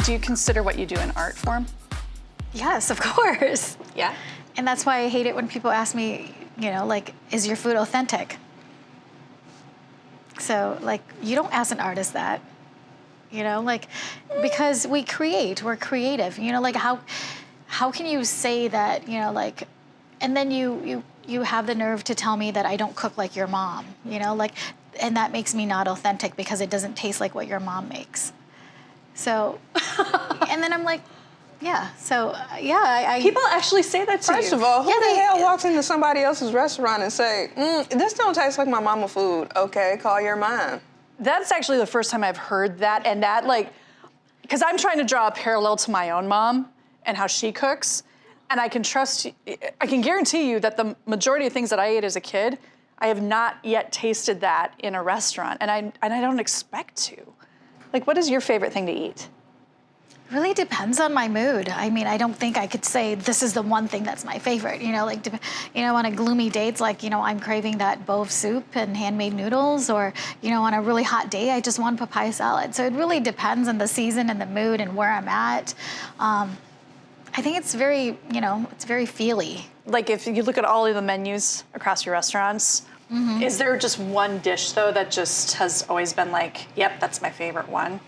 Do you consider what you do an art form? Yes, of course. Yeah. And that's why I hate it when people ask me, you know, like, is your food authentic? So, like, you don't ask an artist that, you know, like, because we're creative, you know, like, how can you say that, you know, like, and then you have the nerve to tell me that I don't cook like your mom, you know, like, and that makes me not authentic because it doesn't taste like what your mom makes. So, and then I'm like, yeah, so, I People actually say that to you. First of all, who the hell walks into somebody else's restaurant and say, this don't taste like my mama food? Okay, call your mom. That's actually the first time I've heard that, and that, like, because I'm trying to draw a parallel to my own mom and how she cooks, and I can guarantee you that the majority of things that I ate as a kid, I have not yet tasted that in a restaurant, and I don't expect to. Like, what is your favorite thing to eat? really depends on my mood. I mean, I don't think I could say this is the one thing that's my favorite. You know, like, you know, on a gloomy day, it's like, you know, I'm craving that bowl of soup and handmade noodles, or, you know, on a really hot day, I just want papaya salad. So it really depends on the season and the mood and where I'm at. I think it's very, you know, it's very feely. Like, if you look at all of the menus across your restaurants, is there just one dish, though, that just has always been like, yep, that's my favorite one?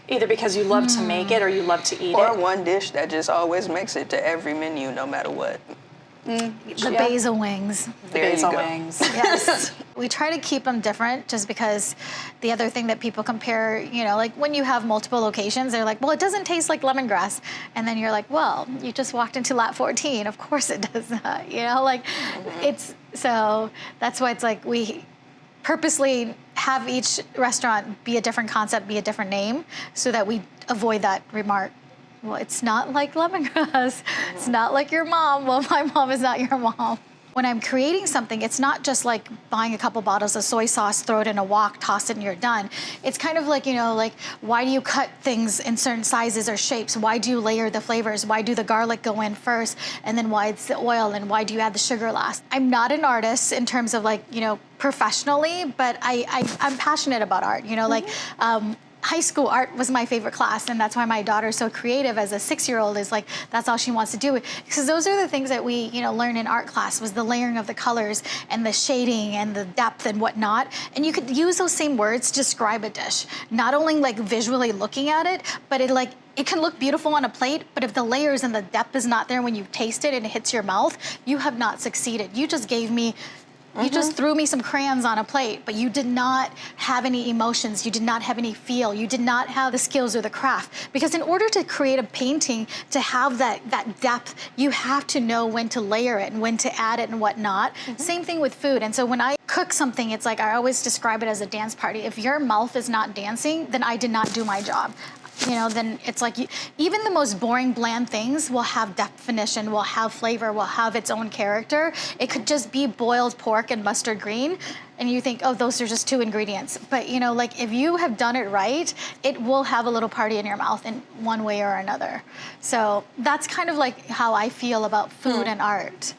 Either because you love to make it or you love to eat it? Or one dish that just always makes it to every menu, no matter what. The basil wings. Basil wings. Yes. We try to keep them different just because the other thing that people compare, you know, like when you have multiple locations, they're like, well, it doesn't taste like lemongrass. And then you're like, well, you just walked into lot 14. Of course it does not, you know, like it's, so that's why it's like we purposely have each restaurant be a different concept, be a different name, so that we avoid that remark. Well, it's not like lemongrass. It's not like your mom. Well, my mom is not your mom. When I'm creating something, it's not just like buying a couple bottles of soy sauce, throw it in a wok, toss it, and you're done. It's kind of like, you know, like, why do you cut things in certain sizes or shapes? Why do you layer the flavors? Why do the garlic go in first, and then why it's the oil, and why do you add the sugar last? I'm not an artist in terms of, like, you know, professionally, but I'm passionate about art, you know, like, high school art was my favorite class, and that's why my daughter's so creative as a 6-year-old, is like, that's all she wants to do. Because those are the things that we, you know, learn in art class, was the layering of the colors and the shading and the depth and whatnot. And you could use those same words to describe a dish, not only like visually looking at it, but it can look beautiful on a plate, but if the layers and the depth is not there when you taste it and it hits your mouth, you have not succeeded. You just gave me You just threw me some crayons on a plate, but you did not have any emotions. You did not have any feel. You did not have the skills or the craft. Because in order to create a painting, to have that depth, you have to know when to layer it and when to add it and whatnot. Same thing with food. And so when I cook something, it's like I always describe it as a dance party. If your mouth is not dancing, then I did not do my job. You know, then it's like, even the most boring, bland things will have definition, will have flavor, will have its own character. It could just be boiled pork and mustard green, and you think, oh, those are just 2 ingredients. But, you know, like, if you have done it right, it will have a little party in your mouth in one way or another. So that's kind of like how I feel about food and art.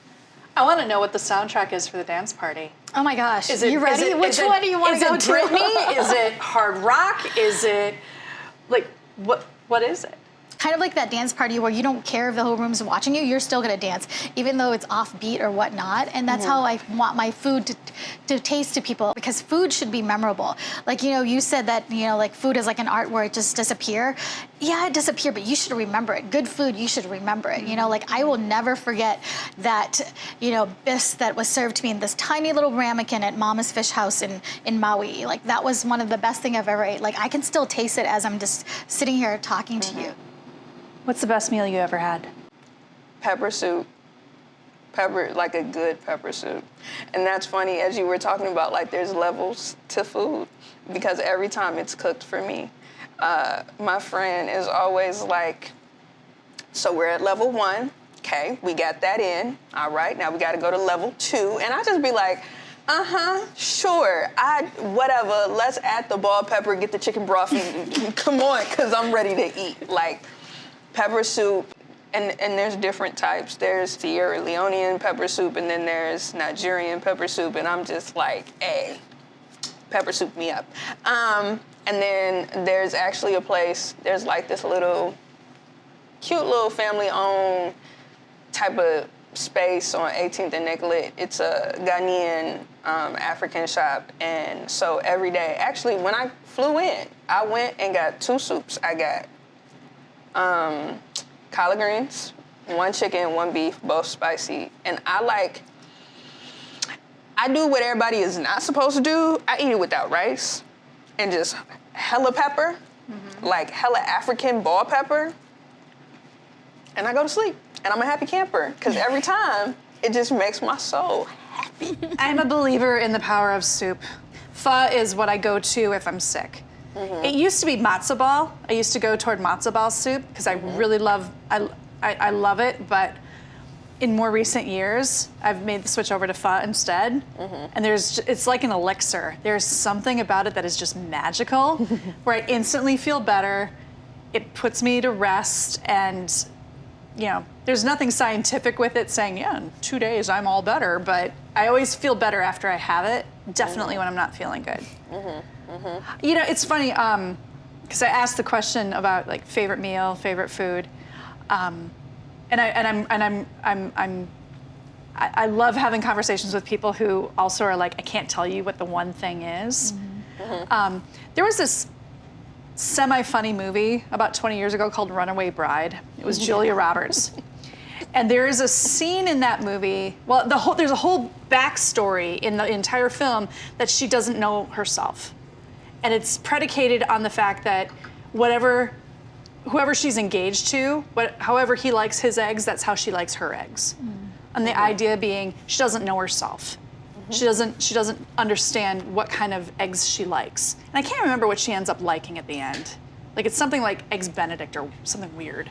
I want to know what the soundtrack is for the dance party. Oh my gosh, you ready? Which one do you want to go to? Is it Britney? Is it hard rock? Is it, like, what is it? Kind of like that dance party where you don't care if the whole room's watching you, you're still gonna dance, even though it's offbeat or whatnot. And that's how I want my food to taste to people, because food should be memorable. Like, you know, you said that, you know, like, food is like an art where it just disappears. Yeah, it disappears, but you should remember it. Good food, you should remember it. You know, like, I will never forget that, you know, bis that was served to me in this tiny little ramekin at Mama's Fish House in Maui. Like, that was one of the best thing I've ever ate. Like, I can still taste it as I'm just sitting here talking to you. What's the best meal you ever had? Pepper soup. Like a good pepper soup. And that's funny, as you were talking about, like, there's levels to food, because every time it's cooked for me, my friend is always like, so we're at level 1, okay, we got that in, all right, now we gotta go to level 2, and I just be like, sure, whatever, let's add the ball pepper, get the chicken broth, and come on, because I'm ready to eat. Like, pepper soup, and there's different types. There's Sierra Leonean pepper soup, and then there's Nigerian pepper soup, and I'm just like, hey, pepper soup me up. And then there's actually a place, there's like this little, cute little family-owned type of space on 18th and Nicollet. It's a Ghanaian African shop. And so every day, actually, when I flew in, I went and got 2 soups. I got collard greens, 1 chicken, 1 beef, both spicy. And I do what everybody is not supposed to do. I eat it without rice and just hella pepper, like hella African ball pepper. And I go to sleep. And I'm a happy camper, because every time, it just makes my soul happy. I'm a believer in the power of soup. Pho is what I go to if I'm sick. It used to be matzo ball. I used to go toward matzo ball soup, because I really love, I love it, but in more recent years, I've made the switch over to pho instead. And it's like an elixir. There's something about it that is just magical, where I instantly feel better. It puts me to rest, and you know, there's nothing scientific with it saying, yeah, in 2 days I'm all better, but I always feel better after I have it, definitely when I'm not feeling good. You know, it's funny, because I asked the question about like favorite meal, favorite food, and I love having conversations with people who also are like, I can't tell you what the one thing is. There was this semi-funny movie about 20 years ago called Runaway Bride. It was Julia Roberts. And there is a scene in that movie, well, there's a whole backstory in the entire film that she doesn't know herself. And it's predicated on the fact that whoever she's engaged to, however he likes his eggs, that's how she likes her eggs. And the idea being, she doesn't know herself. She doesn't understand what kind of eggs she likes. And I can't remember what she ends up liking at the end. Like, it's something like Eggs Benedict or something weird.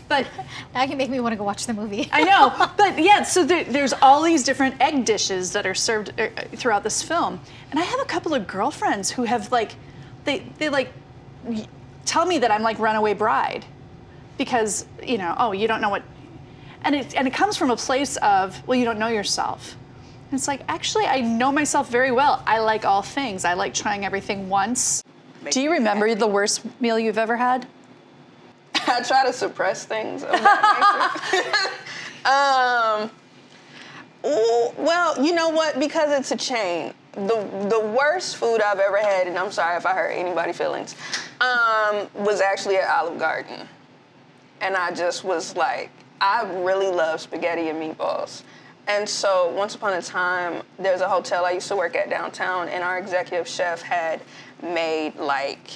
But now you can make me want to go watch the movie. I know, but yeah, so there's all these different egg dishes that are served throughout this film. And I have a couple of girlfriends who have they like tell me that I'm like Runaway Bride, because, you know, oh, you don't know what, and it comes from a place of, well, you don't know yourself. And it's like, actually, I know myself very well. I like all things. I like trying everything once. Do you remember the worst meal you've ever had? I try to suppress things of that nature. Well, you know what? Because it's a chain. The worst food I've ever had, and I'm sorry if I hurt anybody's feelings, was actually at Olive Garden. And I just was like, I really love spaghetti and meatballs. And so once upon a time, there's a hotel I used to work at downtown, and our executive chef had made like,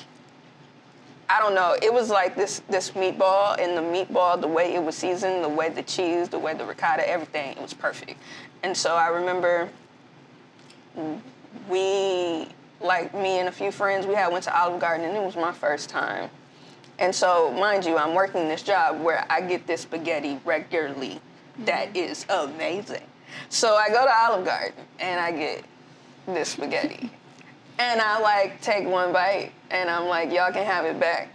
I don't know, it was like this meatball, and the meatball, the way it was seasoned, the way the cheese, the way the ricotta, everything, it was perfect. And so I remember me and a few friends, went to Olive Garden, and it was my first time. And so, mind you, I'm working this job where I get this spaghetti regularly. That is amazing. So I go to Olive Garden and I get this spaghetti. And I take one bite and I'm like, y'all can have it back.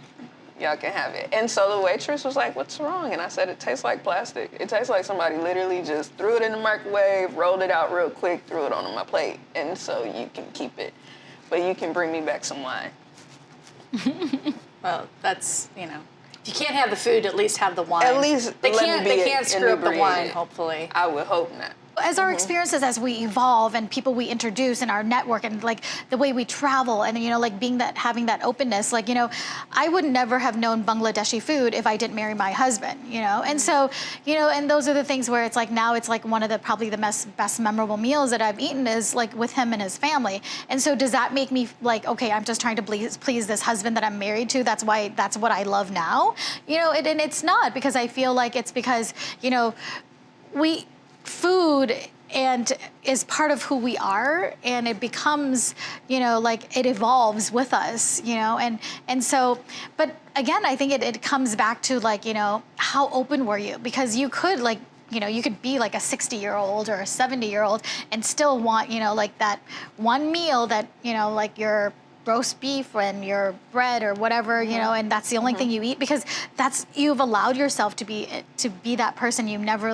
Y'all can have it. And so the waitress was like, what's wrong? And I said, it tastes like plastic. It tastes like somebody literally just threw it in the microwave, rolled it out real quick, threw it on my plate. And so you can keep it, but you can bring me back some wine. Well, that's, you know. You can't have the food, at least have the wine. At least they can't screw up the wine, hopefully. I would hope not. As our experiences, as we evolve and people we introduce in our network and the way we travel and, having that openness, I would never have known Bangladeshi food if I didn't marry my husband, And so, and those are the things where it's now it's one of probably the best memorable meals that I've eaten is with him and his family. And so does that make me okay, I'm just trying to please this husband that I'm married to. That's what I love now, and it's not, because I feel like it's because, food and is part of who we are, and it becomes, it evolves with us, and so, but again, I think it comes back to how open were you? Because you could you could be a 60-year-old or a 70-year-old and still want, that one meal that, your roast beef and your bread or whatever, and that's the only thing you eat, because you've allowed yourself to be that person. You've never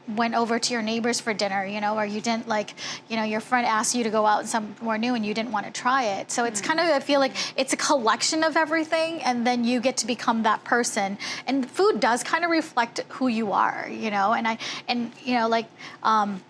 went over to your neighbors for dinner, you know, or you didn't like, you know, your friend asked you to go out somewhere new and you didn't want to try it. So it's kind of, I feel like it's a collection of everything, and then you get to become that person. And food does kind of reflect who you are, you know, and you know, like, and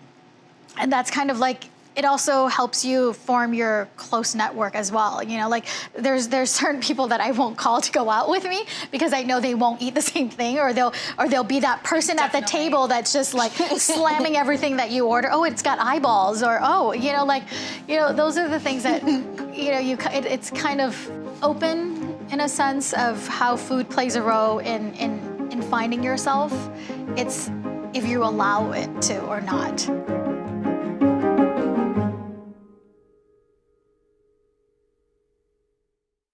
that's kind of like, it also helps you form your close network as well. You know, like there's certain people that I won't call to go out with me because I know they won't eat the same thing, or they'll be that person at the table that's just like slamming everything that you order. Oh, it's got eyeballs, or oh, you know, like, you know, those are the things that, you know, it's kind of open in a sense of how food plays a role in finding yourself. It's if you allow it to or not.